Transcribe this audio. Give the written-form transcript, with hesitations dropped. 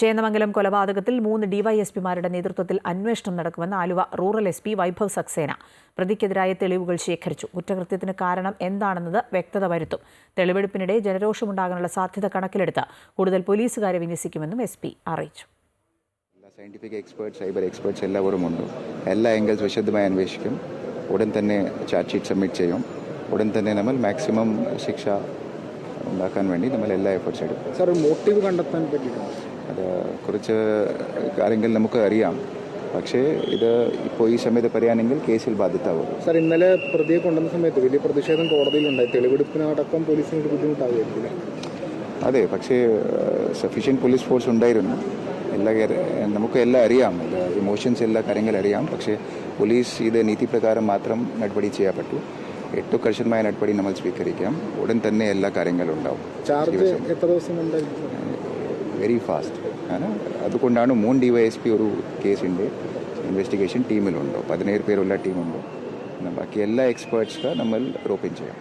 ചേന്നമംഗലം കൊലപാതകത്തിൽ 3 ഡിവൈഎസ്പിമാരുടെ നേതൃത്വത്തിൽ അന്വേഷണം നടക്കുമെന്ന് ആലുവ റൂറൽ എസ്പി വൈഭവ് സക്സേന പ്രതിക്കെതിരായ തെളിവുകൾ ശേഖരിച്ചു. കുറ്റകൃത്യത്തിന് കാരണം എന്താണെന്നത് വ്യക്തത വരുത്തും. തെളിവെടുപ്പിനിടെ ജനരോഷമുണ്ടാകാനുള്ള സാധ്യത കണക്കിലെടുത്ത് കൂടുതൽ പോലീസുകാരെ വിന്യസിക്കുമെന്നും എസ്പി അറിയിച്ചു. സയന്റിഫിക് എക്സ്പേർട്സ്, സൈബർ എക്സ്പേർട്സ് എല്ലാവരും ഉണ്ട്. എല്ലാ ആംഗിൾസ് വിശദമായി അന്വേഷിക്കും. ഉടൻ തന്നെ ചാർജ് ഷീറ്റ് സബ്മിറ്റ് ചെയ്യും. ഉടൻ തന്നെ നമ്മൾ മാക്സിമം ശിക്ഷ ഉണ്ടാക്കാൻ വേണ്ടി നമ്മൾ എല്ലാ എഫേർട്സ് എടുക്കും. സാർ, മോട്ടീവ് കണ്ടെത്താൻ പറ്റിയിട്ടുണ്ട്? അത് കുറച്ച് കാര്യങ്ങൾ നമുക്ക് അറിയാം. പക്ഷേ ഇത് ഇപ്പോൾ ഈ സമയത്ത് പറയുകയാണെങ്കിൽ കേസിൽ ബാധിതാവും. സാർ, ഇന്നലെ പ്രതിയെ കൊണ്ടുവന്ന സമയത്ത് വലിയ പ്രതിഷേധം കോടതിയിലുണ്ടായി. തെളിവെടുപ്പിനടക്കം പോലീസിന് ബുദ്ധിമുട്ടാകുമായിരിക്കില്ല? അതെ, പക്ഷേ സഫീഷ്യൻറ്റ് പോലീസ് ഫോഴ്സ് ഉണ്ടായിരുന്നു. നമുക്ക് എല്ലാം അറിയാം, ഇമോഷൻസ് എല്ലാ കാര്യങ്ങൾ അറിയാം. പക്ഷേ പോലീസ് ഇത് നീതിപ്രകാരം മാത്രം നടപടി ചെയ്യാൻ പറ്റൂ. ഏറ്റവും കർശനമായ നടപടി നമ്മൾ സ്വീകരിക്കാം. ഉടൻ തന്നെ എല്ലാ കാര്യങ്ങളും ഉണ്ടാവും. ചാർജ് എത്ര ദിവസം ഉണ്ടായിരിക്കും? വെരി ഫാസ്റ്റ് ആണ്. അതുകൊണ്ടാണ് 3 DYSP ഒരു കേസിൻ്റെ ഇൻവെസ്റ്റിഗേഷൻ ടീമിലുണ്ട്. 17 പേരുള്ള ടീമുണ്ട്. ബാക്കി എല്ലാ എക്സ്പേർട്സ് നമ്മൾ റോപ്പിൻ ചെയ്യാം.